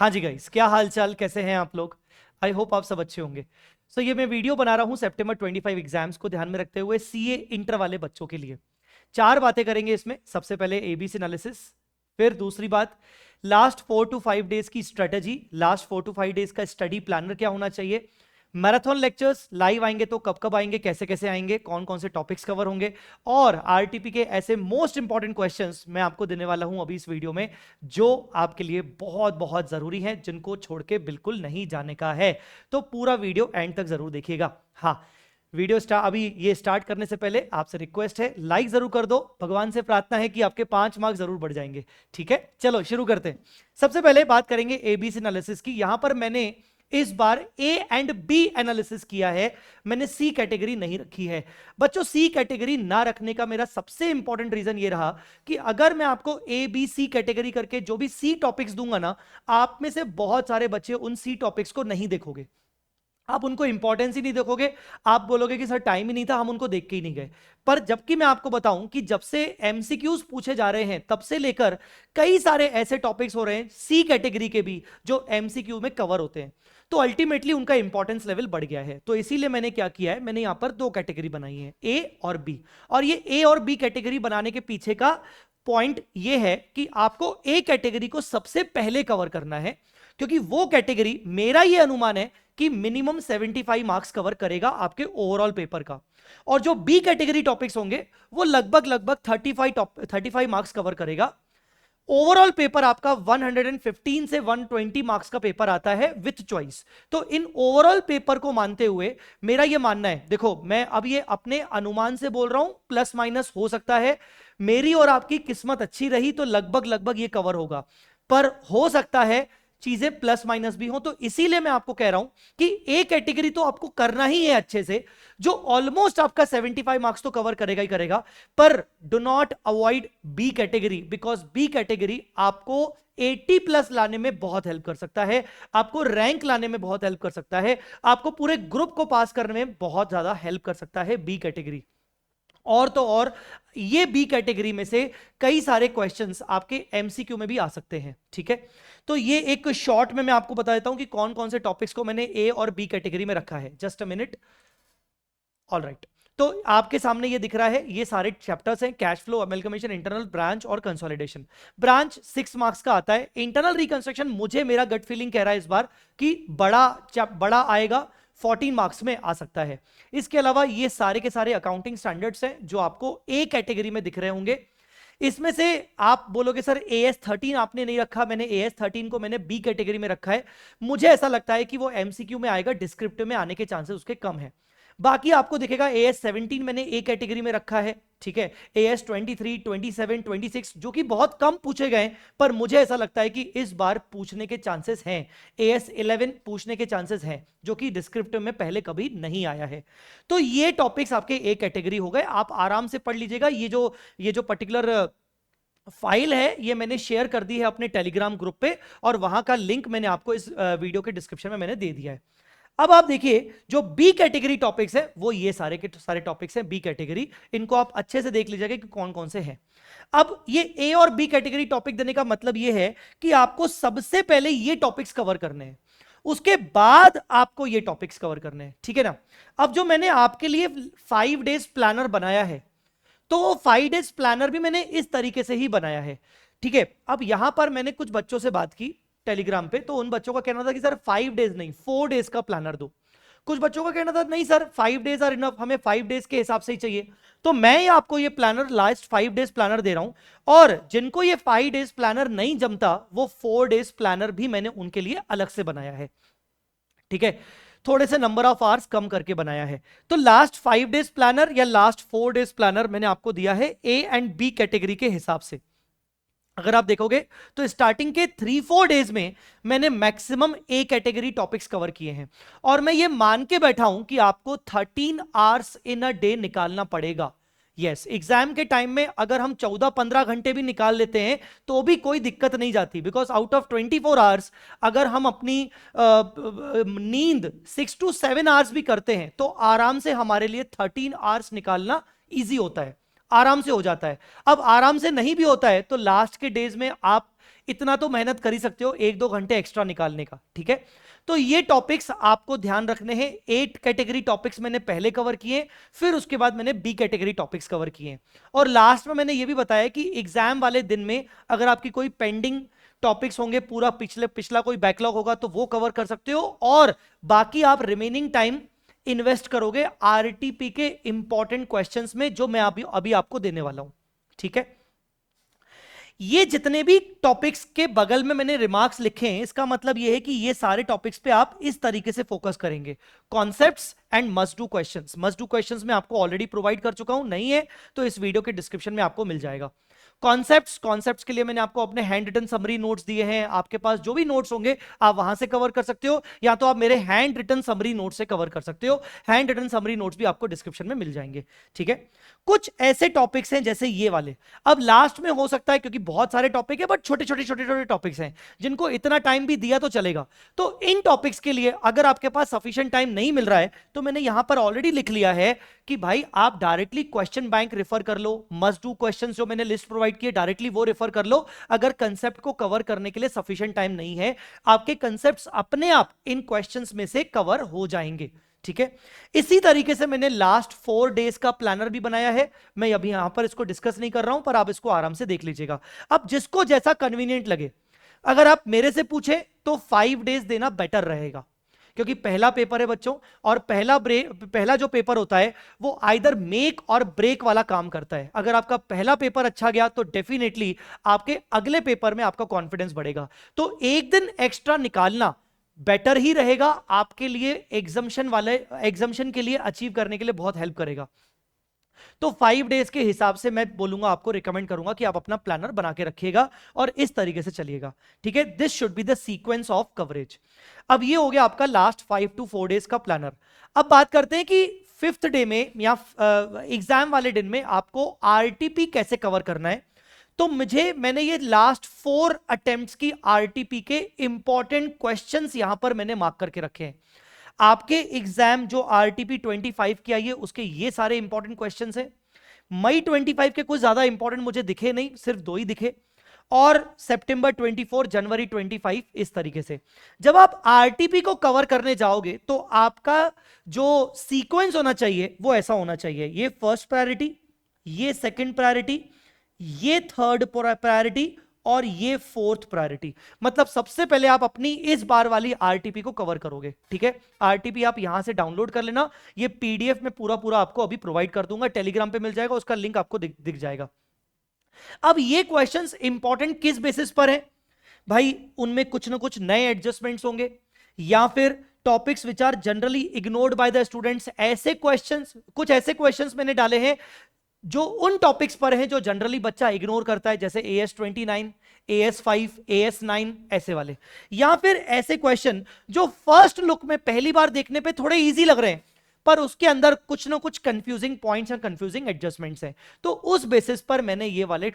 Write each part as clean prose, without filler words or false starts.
हाँ जी गाइस, क्या हाल चाल, कैसे हैं आप लोग? आई होप आप सब अच्छे होंगे। ये मैं वीडियो बना रहा हूँ सितंबर 25 एग्जाम्स को ध्यान में रखते हुए सीए इंटर वाले बच्चों के लिए। चार बातें करेंगे इसमें। सबसे पहले एबीसी एनालिसिस, फिर दूसरी बात लास्ट 4 to 5 डेज की स्ट्रेटजी, लास्ट 4 to 5 डेज का स्टडी प्लानर क्या होना चाहिए। मैराथन लेक्चर्स लाइव आएंगे तो कब कब आएंगे, कैसे कैसे आएंगे, कौन कौन से टॉपिक्स कवर होंगे, और आरटीपी के ऐसे मोस्ट इंपॉर्टेंट क्वेश्चंस मैं आपको देने वाला हूं अभी इस वीडियो में, जो आपके लिए बहुत बहुत जरूरी हैं, जिनको छोड़ के बिल्कुल नहीं जाने का है। तो पूरा वीडियो एंड तक जरूर देखिएगा। हाँ, वीडियो अभी ये स्टार्ट करने से पहले आपसे रिक्वेस्ट है, लाइक जरूर कर दो। भगवान से प्रार्थना है कि आपके 5 मार्क्स जरूर बढ़ जाएंगे। ठीक है, चलो शुरू करते हैं। सबसे पहले बात करेंगे एबीसी एनालिसिस की। यहां पर मैंने इस बार ए एंड बी एनालिसिस किया है, मैंने सी कैटेगरी नहीं रखी है। बच्चों, सी कैटेगरी ना रखने का मेरा सबसे इंपॉर्टेंट रीजन ये रहा कि अगर मैं आपको ए बी सी कैटेगरी करके जो भी सी टॉपिक्स दूंगा ना, आप में से बहुत सारे बच्चे उन सी टॉपिक्स को नहीं देखोगे, आप उनको इंपॉर्टेंस ही नहीं देखोगे, आप बोलोगे कि सर टाइम ही नहीं था, हम उनको देख के ही नहीं गए। पर जबकि मैं आपको बताऊं कि जब से एमसीक्यूज पूछे जा रहे हैं तब से लेकर कई सारे ऐसे टॉपिक्स हो रहे हैं सी कैटेगरी के भी जो एमसीक्यू में कवर होते हैं, तो अल्टीमेटली उनका इंपॉर्टेंस लेवल बढ़ गया है। तो इसीलिए मैंने क्या किया है, मैंने यहां पर 2 कैटेगरी बनाई है, ए और बी। और ये ए और बी कैटेगरी बनाने के पीछे का पॉइंट ये है कि आपको ए कैटेगरी को सबसे पहले कवर करना है, क्योंकि वो कैटेगरी मेरा ये अनुमान है कि मिनिमम 75 मार्क्स कवर करेगा आपके ओवरऑल पेपर का। और जो बी कैटेगरी टॉपिक्स होंगे वो लगभग 35 मार्क्स कवर करेगा। ओवरऑल पेपर आपका 115 से 120 मार्क्स का पेपर आता है विथ चॉइस। तो इन ओवरऑल पेपर को मानते हुए मेरा यह मानना है, देखो मैं अब ये अपने अनुमान से बोल रहा हूं, प्लस माइनस हो सकता है, मेरी और आपकी किस्मत अच्छी रही तो लगभग ये कवर होगा, पर हो सकता है चीजें प्लस माइनस भी हो। तो इसीलिए मैं आपको कह रहा हूं कि ए कैटेगरी तो आपको करना ही है अच्छे से, जो ऑलमोस्ट आपका 75 मार्क्स तो कवर करेगा ही करेगा। पर do not avoid B category, because B category आपको 80 प्लस लाने में बहुत हेल्प कर सकता है, आपको रैंक लाने में बहुत हेल्प कर सकता है, आपको पूरे ग्रुप को पास करने में बहुत ज्यादा हेल्प कर सकता है बी कैटेगरी। और तो और ये बी कैटेगरी में से कई सारे क्वेश्चंस आपके एमसीक्यू में भी आ सकते हैं। ठीक है, तो ये एक शॉर्ट में मैं आपको बता देता हूं कि कौन कौन से टॉपिक्स को मैंने ए और बी कैटेगरी में रखा है। Just a minute. All right, तो आपके सामने ये दिख रहा है, ये सारे चैप्टर्स हैं, cash flow, amalgamation, internal, branch और कंसोलिडेशन। ब्रांच 6 मार्क्स का आता है। इंटरनल रिकंस्ट्रक्शन मुझे मेरा गट फीलिंग कह रहा है इस बार कि बड़ा आएगा, 14 मार्क्स में आ सकता है। इसके अलावा ये सारे के सारे अकाउंटिंग स्टैंडर्ड्स हैं जो आपको ए कैटेगरी में दिख रहे होंगे। इसमें से आप बोलोगे सर AS13 आपने नहीं रखा, मैंने AS13 को मैंने बी कैटेगरी में रखा है। मुझे ऐसा लगता है कि वो एमसीक्यू में आएगा, डिस्क्रिप्टिव में आने के चांसेस उसके कम है। बाकी आपको दिखेगा AS17 मैंने ए कैटेगरी में रखा है। ठीक है, AS23, 27, 26 जो कि बहुत कम पूछे गए, पर मुझे ऐसा लगता है कि इस बार पूछने के चांसेस हैं। AS11 पूछने के चांसेस हैं, जो कि डिस्क्रिप्टिव में पहले कभी नहीं आया है। तो ये टॉपिक्स आपके ए कैटेगरी हो गए, आप आराम से पढ़ लीजिएगा। ये जो पर्टिकुलर फाइल है ये मैंने शेयर कर दी है अपने टेलीग्राम ग्रुप पे, और वहां का लिंक मैंने आपको इस वीडियो के डिस्क्रिप्शन में मैंने दे दिया है। अब आप देखिए, जो बी कैटेगरी टॉपिक्स है वो ये सारे के सारे टॉपिक्स हैं बी कैटेगरी, इनको आप अच्छे से देख लीजिएगा कि कौन कौन से हैं। अब ये ए और बी कैटेगरी टॉपिक देने का मतलब ये है कि आपको सबसे पहले ये टॉपिक्स कवर करने हैं, उसके बाद आपको ये टॉपिक्स कवर करने हैं। ठीक है ना। अब जो मैंने आपके लिए 5 डेज प्लानर बनाया है, तो वो 5 डेज प्लानर भी मैंने इस तरीके से ही बनाया है। ठीक है, अब यहां पर मैंने कुछ बच्चों से बात की टेलीग्राम पे, तो उन बच्चों का कहना था कि सर 5 डेज नहीं 4 डेज का प्लानर दो। कुछ बच्चों का कहना था नहीं सर 5 डेज आर इनफ, हमें 5 डेज के हिसाब से ही चाहिए। तो मैं आपको ये प्लानर लास्ट 5 डेज प्लानर दे रहा हूं, और जिनको ये 5 डेज प्लानर नहीं जमता वो 4 डेज प्लानर भी मैंने उनके लिए अलग से बनाया है। ठीक है, थोड़े से नंबर ऑफ आवर्स कम करके बनाया है। तो लास्ट 5 डेज प्लानर या लास्ट 4 डेज प्लानर मैंने आपको दिया है ए एंड बी कैटेगरी के हिसाब से। अगर आप देखोगे तो स्टार्टिंग के 3-4 डेज में मैंने maximum A category topics cover किए हैं, और मैं ये मान के बैठा हूं कि आपको 13 आवर्स इन अ डे निकालना पड़ेगा। यस, एग्जाम के टाइम में अगर हम 14-15 घंटे भी निकाल लेते हैं तो भी कोई दिक्कत नहीं जाती, बिकॉज आउट ऑफ 24 आवर्स अगर हम अपनी नींद 6 to 7 आवर्स भी करते हैं तो आराम से हमारे लिए 13 आवर्स निकालना ईजी होता है, आराम से हो जाता है। अब आराम से नहीं भी होता है तो लास्ट के डेज में आप इतना तो मेहनत कर ही सकते हो 1-2 घंटे एक्स्ट्रा निकालने का, ठीक है। तो ये टॉपिक्स आपको ध्यान रखने हैं। 8 कैटेगरी टॉपिक्स मैंने पहले कवर किए, फिर उसके बाद मैंने बी कैटेगरी टॉपिक्स कवर किए, और लास्ट में मैंने ये भी बताया कि एग्जाम वाले दिन में अगर आपकी कोई पेंडिंग टॉपिक्स होंगे, पूरा पिछला कोई बैकलॉग होगा तो वो कवर कर सकते हो, और बाकी आप रिमेनिंग टाइम इन्वेस्ट करोगे आरटीपी के इंपॉर्टेंट क्वेश्चंस में, जो मैं अभी आपको देने वाला हूं, ठीक है। ये जितने भी टॉपिक्स के बगल में मैंने रिमार्क्स लिखे हैं, इसका मतलब ये है कि ये सारे टॉपिक्स पे आप इस तरीके से फोकस करेंगे। Concepts and must do questions. Must do questions मैं आपको ऑलरेडी प्रोवाइड कर चुका हूं, नहीं है तो इस वीडियो के डिस्क्रिप्शन में आपको मिल जाएगा। कॉन्सेप्ट्स के लिए मैंने आपको अपने हैंड रिटन समरी नोट्स दिए हैं। आपके पास जो भी नोट्स होंगे आप वहां से कवर कर सकते हो, या तो आप मेरे हैंड रिटन समरी नोट्स से कवर कर सकते हो। हैंड रिटन समरी नोट्स भी आपको डिस्क्रिप्शन में मिल जाएंगे, ठीक है। कुछ ऐसे टॉपिक्स हैं जैसे ये वाले, अब लास्ट में हो सकता है क्योंकि बहुत सारे टॉपिक है, बट छोटे छोटे टॉपिक्स हैं जिनको इतना टाइम भी दिया तो चलेगा। तो इन टॉपिक्स के लिए अगर आपके पास सफिशिएंट टाइम नहीं मिल रहा है तो मैंने यहां पर ऑलरेडी लिख लिया है कि भाई आप डायरेक्टली क्वेश्चन बैंक रेफर कर लो। मस्ट डू क्वेश्चंस जो मैंने लिस्ट प्रोवाइड की है डायरेक्टली वो रेफर कर लो। अगर कंसेप्ट को कवर करने के लिए सफिशिएंट टाइम नहीं है, आपके कंसेप्ट्स अपने आप इन क्वेश्चंस में से कवर हो जाएंगे, ठीक है। इसी तरीके से मैंने लास्ट 4 डेज का प्लानर भी बनाया है। मैं अभी यहां पर इसको डिस्कस नहीं कर रहा हूं, पर आप इसको आराम से देख लीजिएगा। अब जिसको जैसा कन्वीनियंट लगे, अगर आप मेरे से पूछे तो 5 डेज देना बेटर रहेगा, क्योंकि पहला पेपर है बच्चों, और पहला जो पेपर होता है वो आइदर मेक और ब्रेक वाला काम करता है। अगर आपका पहला पेपर अच्छा गया तो डेफिनेटली आपके अगले पेपर में आपका कॉन्फिडेंस बढ़ेगा। तो एक दिन एक्स्ट्रा निकालना बेटर ही रहेगा आपके लिए, एग्जाम्शन के लिए अचीव करने के लिए बहुत हेल्प करेगा। तो 5 डेज के हिसाब से मैं बोलूंगा, आपको रिकमेंड करूंगा कि आप अपना प्लानर बना के रखिएगा और इस तरीके से चलिएगा, ठीक है। This should be the sequence of coverage. अब ये हो गया आपका लास्ट 5 to 4 डेज का प्लानर। अब बात करते हैं कि 5th डे में या एग्जाम वाले दिन में आपको आरटीपी कैसे कवर करना है। तो मैंने ये लास्ट 4 अटेम्प्ट्स की आरटीपी के इंपॉर्टेंट क्वेश्चंस यहां पर मैंने मार्क करके रखे हैं। आपके एग्जाम जो आरटीपी 25 की आई है उसके ये सारे इंपॉर्टेंट क्वेश्चंस हैं। मई 25 के कुछ ज्यादा इंपॉर्टेंट मुझे दिखे नहीं, सिर्फ 2 ही दिखे, और सितंबर 24, जनवरी 25, इस तरीके से। जब आप आरटीपी को कवर करने जाओगे तो आपका जो सीक्वेंस होना चाहिए वो ऐसा होना चाहिए, ये फर्स्ट प्रायोरिटी, ये सेकंड प्रायोरिटी, ये थर्ड प्रायोरिटी, और ये 4th प्रायोरिटी। मतलब सबसे पहले आप अपनी इस बार वाली आरटीपी को कवर करोगे, ठीक है। आरटीपी आप यहां से डाउनलोड कर लेना, ये पीडीएफ में पूरा आपको अभी प्रोवाइड कर दूंगा, टेलीग्राम पे मिल जाएगा, उसका लिंक आपको दिख जाएगा। अब ये क्वेश्चंस इंपॉर्टेंट किस बेसिस पर है भाई, उनमें कुछ ना कुछ नए एडजस्टमेंट्स होंगे, या फिर topics which are generally ignored by the students. ऐसे क्वेश्चंस, कुछ ऐसे क्वेश्चंस मैंने डाले हैं जो उन टॉपिक्स पर हैं जो जनरली बच्चा इग्नोर करता है, जैसे AS29, AS5, AS9, ऐसे वाले। या फिर ऐसे क्वेश्चन जो फर्स्ट लुक में पहली बार देखने पे थोड़े इजी लग रहे हैं, पर उसके अंदर कुछ ना कुछ कंफ्यूजिंग पॉइंट्स और कंफ्यूजिंग एडजस्टमेंट्स हैं। तो उस बेसिस पर मैंने ये वाले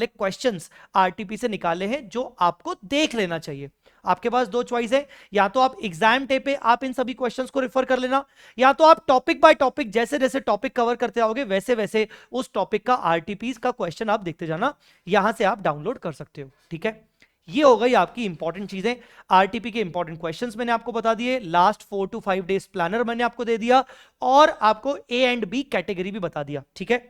क्वेश्चंस आरटीपी से निकाले हैं जो आपको देख लेना चाहिए। आपके पास 2 चॉइस है, या तो आप एग्जाम डे पे आप इन सभी क्वेश्चंस को रेफर कर लेना, या तो आप टॉपिक बाय टॉपिक जैसे जैसे टॉपिक कवर करते आओगे वैसे वैसे उस टॉपिक का आरटीपी का क्वेश्चन आप देखते जाना, यहां से आप डाउनलोड कर सकते हो, ठीक है। ये हो गई आपकी इंपॉर्टेंट चीजें। आरटीपी के इंपॉर्टेंट क्वेश्चंस मैंने आपको बता दिए, लास्ट 4 to 5 डेज प्लानर मैंने आपको दे दिया, और आपको ए एंड बी कैटेगरी भी बता दिया, ठीक है।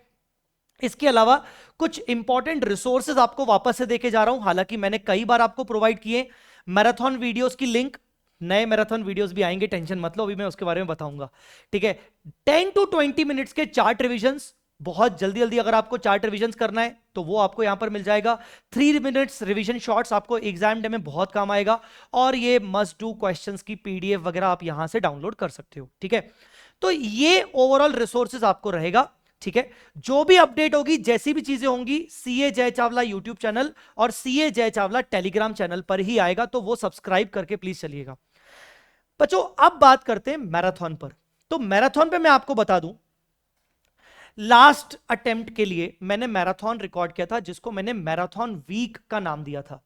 इसके अलावा कुछ इंपॉर्टेंट रिसोर्सेज आपको वापस से देके जा रहा हूं, हालांकि मैंने कई बार आपको प्रोवाइड किए। मैराथन वीडियोस की लिंक, नए मैराथन वीडियोस भी आएंगे, टेंशन मत लो, अभी मैं उसके बारे में बताऊंगा, ठीक है। 10 to 20 मिनट्स के चार्ट रिविजन्स, बहुत जल्दी जल्दी अगर आपको चार्ट रिविजन्स करना है तो वो आपको यहां पर मिल जाएगा। 3 मिनट्स रिवीजन शॉर्ट्स आपको एग्जाम डे में बहुत काम आएगा, और ये मस्ट डू क्वेश्चंस की पीडीएफ वगैरह आप यहां से डाउनलोड कर सकते हो, ठीक है। तो ये ओवरऑल रिसोर्सेज आपको रहेगा, ठीक है। जो भी अपडेट होगी, जैसी भी चीजें होंगी, सीए जय चावला यूट्यूब चैनल और सीए जय चावला टेलीग्राम चैनल पर ही आएगा, तो वो सब्सक्राइब करके प्लीज चलिएगा। बच्चों अब बात करते हैं मैराथन पर। तो मैराथन पे मैं आपको बता दूं, लास्ट अटेम्प्ट के लिए मैंने मैराथन रिकॉर्ड किया था, जिसको मैंने मैराथन वीक का नाम दिया था।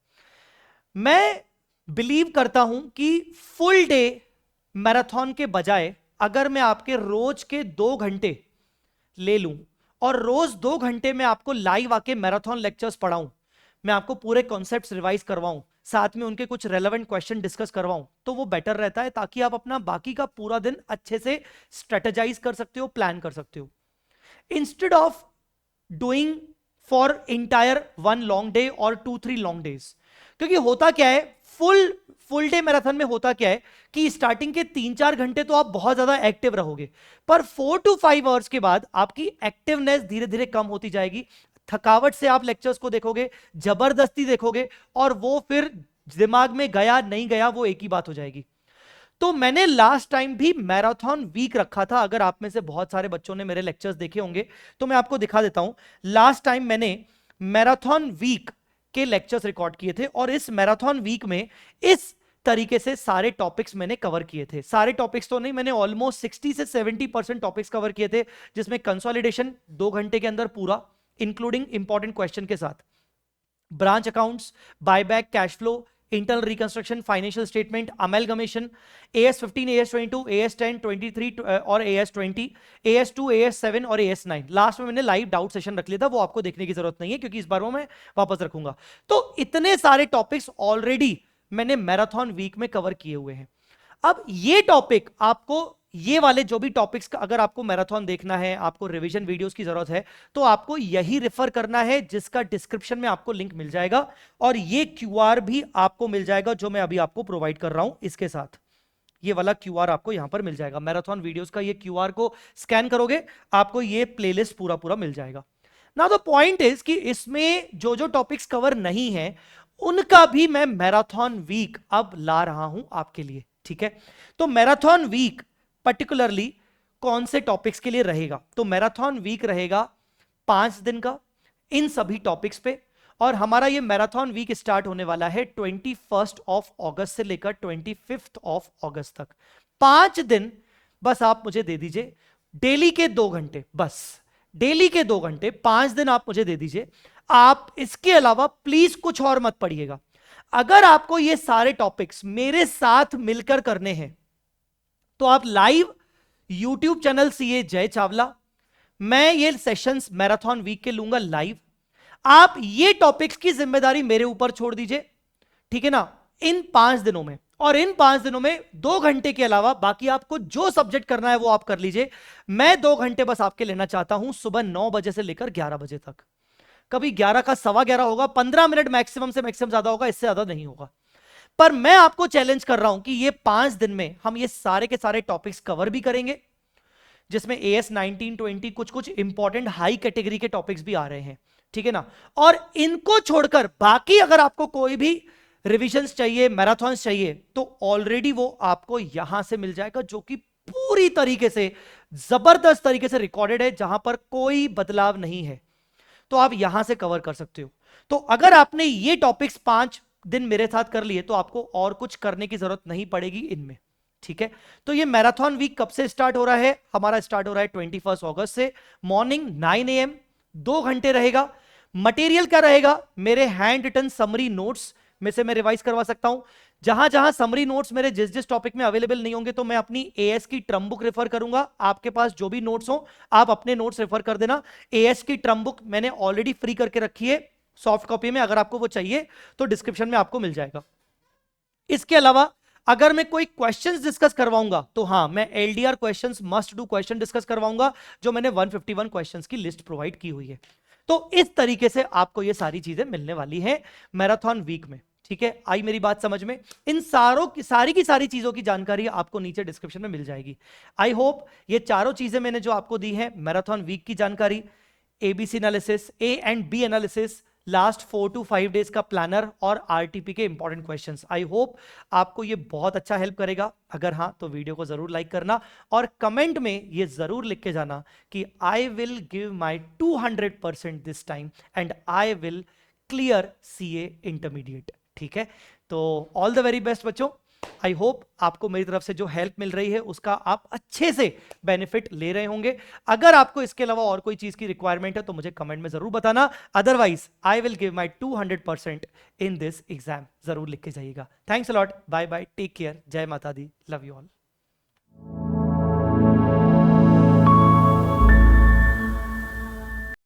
मैं बिलीव करता हूं कि फुल डे मैराथन के बजाय अगर मैं आपके रोज के 2 घंटे ले लूं और रोज 2 घंटे में आपको लाइव आके मैराथन लेक्चर्स पढ़ाऊं, मैं आपको पूरे कॉन्सेप्ट्स रिवाइज करवाऊं, साथ में उनके कुछ रेलेवेंट क्वेश्चन डिस्कस करवाऊं, तो वो बेटर रहता है, ताकि आप अपना बाकी का पूरा दिन अच्छे से स्ट्रेटेजाइज कर सकते हो, प्लान कर सकते हो, instead of doing for entire 1 long day और 2-3 लॉन्ग डेज। क्योंकि होता क्या है, फुल डे मैराथन में होता क्या है कि स्टार्टिंग के 3-4 घंटे तो आप बहुत ज्यादा एक्टिव रहोगे, पर 4 to 5 आवर्स के बाद आपकी एक्टिवनेस धीरे धीरे कम होती जाएगी, थकावट से आप लेक्चर्स को देखोगे, जबरदस्ती देखोगे, और वो फिर दिमाग में गया नहीं गया वो एक ही बात हो जाएगी। तो मैंने लास्ट टाइम भी मैराथन वीक रखा था, अगर आप में से बहुत सारे बच्चों ने मेरे लेक्चर्स देखे होंगे तो मैं आपको दिखा देता हूं। लास्ट टाइम मैंने मैराथन वीक के लेक्चर्स रिकॉर्ड किए थे, और इस मैराथन वीक में इस तरीके से सारे टॉपिक्स मैंने कवर किए थे। सारे टॉपिक्स तो नहीं, मैंने ऑलमोस्ट 60 से 70% टॉपिक्स कवर किए थे, जिसमें कंसोलिडेशन 2 घंटे के अंदर पूरा, इंक्लूडिंग इंपॉर्टेंट क्वेश्चन के साथ, branch accounts, buyback, cash flow, internal reconstruction, financial statement, amalgamation, AS15, AS22, AS10, 23 और AS20, AS2, AS7 और AS9। लास्ट में मैंने लाइव डाउट सेशन रख लिया था, वो आपको देखने की जरूरत नहीं है क्योंकि इस बार वो मैं वापस रखूंगा। तो इतने सारे टॉपिक्स ऑलरेडी मैंने मैराथन वीक में कवर किए हुए हैं। अब ये टॉपिक आपको, ये वाले जो भी टॉपिक्स का अगर आपको मैराथन देखना है, आपको रिवीजन वीडियोस की जरूरत है, तो आपको यही रेफर करना है, जिसका डिस्क्रिप्शन में आपको लिंक मिल जाएगा, और ये क्यूआर भी आपको मिल जाएगा जो मैं अभी आपको प्रोवाइड कर रहा हूं इसके साथ। ये वाला क्यूआर आपको यहां पर मिल जाएगा, मैराथन वीडियोस का ये क्यूआर को स्कैन करोगे, आपको ये प्लेलिस्ट पूरा पूरा मिल जाएगा। ना द पॉइंट इज कि इसमें जो जो टॉपिक्स कवर नहीं है उनका भी मैं मैराथन वीक अब ला रहा हूं आपके लिए, ठीक है। तो मैराथन वीक पर्टिकुलरली कौन से टॉपिक्स के लिए रहेगा, तो मैराथन वीक रहेगा 5 दिन का इन सभी टॉपिक्स पे, और हमारा ये मैराथन वीक स्टार्ट होने वाला है 21 अगस्त से लेकर 25 अगस्त तक। 5 दिन बस आप मुझे दे दीजिए, डेली के 2 घंटे, बस डेली के 2 घंटे, 5 दिन आप मुझे दे दीजिए। आप इसके अलावा प्लीज कुछ और मत पढ़िएगा। अगर आपको ये सारे टॉपिक्स मेरे साथ मिलकर करने हैं तो आप लाइव यूट्यूब चैनल सीए जय चावला, मैं ये सेशंस मैराथन वीक के लूंगा लाइव। आप ये टॉपिक्स की जिम्मेदारी मेरे ऊपर छोड़ दीजिए, ठीक है ना, इन 5 दिनों में। और इन 5 दिनों में 2 घंटे के अलावा बाकी आपको जो सब्जेक्ट करना है वो आप कर लीजिए। मैं 2 घंटे बस आपके लेना चाहता हूं, सुबह 9 बजे से लेकर 11 बजे तक। कभी 11 का 11:15 होगा, 15 मिनट मैक्सिमम से मैक्सिमम ज्यादा होगा, इससे ज्यादा नहीं होगा। पर मैं आपको चैलेंज कर रहा हूं कि ये 5 दिन में हम ये सारे के सारे टॉपिक्स कवर भी करेंगे, जिसमें AS19, 20 कुछ कुछ इंपॉर्टेंट हाई कैटेगरी के टॉपिक्स भी आ रहे हैं, ठीक है ना। और इनको छोड़कर बाकी अगर आपको कोई भी रिविजन्स चाहिए, मैराथन्स चाहिए, तो ऑलरेडी वो आपको यहां से मिल जाएगा, जो कि पूरी तरीके से जबरदस्त तरीके से रिकॉर्डेड है, जहां पर कोई बदलाव नहीं है, तो आप यहां से कवर कर सकते हो। तो अगर आपने ये टॉपिक्स 5 दिन मेरे साथ कर लिए तो आपको और कुछ करने की जरूरत नहीं पड़ेगी इनमें, ठीक है। तो ये मैराथन वीक कब से स्टार्ट हो रहा है, हमारा स्टार्ट हो रहा है 21 अगस्त से, मॉर्निंग 9 AM, 2 घंटे रहेगा। मटेरियल क्या रहेगा, मेरे हैंड रिटन समरी नोट्स में से मैं रिवाइज करवा सकता हूं। जहां जहां समरी नोट्स मेरे जिस जिस टॉपिक में अवेलेबल नहीं होंगे, तो मैं अपनी एएस की ट्रम बुक रेफर करूंगा। आपके पास जो भी नोट्स हो आप अपने नोट्स रेफर कर देना। एएस की ट्रम बुक मैंने ऑलरेडी फ्री करके रखी है सॉफ्ट कॉपी में, अगर आपको वो चाहिए तो डिस्क्रिप्शन में आपको मिल जाएगा। इसके अलावा अगर मैं कोई क्वेश्चंस डिस्कस करवाऊंगा तो हाँ, मैं LDR questions, must do question discuss करवाऊंगा, जो मैंने 151 क्वेश्चंस की लिस्ट प्रोवाइड की हुई है। तो इस तरीके से आपको ये सारी चीजें मिलने वाली हैं मैराथन वीक में, ठीक है। आई मेरी बात समझ में? इन सारी की सारी चीजों की जानकारी आपको नीचे डिस्क्रिप्शन में मिल जाएगी। आई होप ये चारों चीजें मैंने जो आपको दी है, मैराथन वीक की जानकारी, ABC analysis, A and B analysis, last 4 to 5 days का प्लानर और आरटीपी के इंपॉर्टेंट क्वेश्चंस, आई होप आपको ये बहुत अच्छा हेल्प करेगा। अगर हाँ तो वीडियो को जरूर लाइक करना और कमेंट में ये जरूर लिख के जाना कि आई will give my 200% this time and I will clear CA intermediate, ठीक है। तो ऑल द वेरी बेस्ट बच्चों। आई होप आपको मेरी तरफ से जो हेल्प मिल रही है उसका आप अच्छे से बेनिफिट ले रहे होंगे। अगर आपको इसके अलावा और कोई चीज की रिक्वायरमेंट है तो मुझे कमेंट में जरूर बताना। Otherwise I will give my 200% in this exam, जरूर लिख के जाइएगा। Thanks a lot, bye bye, take care, जय माता दी, लव यू ऑल।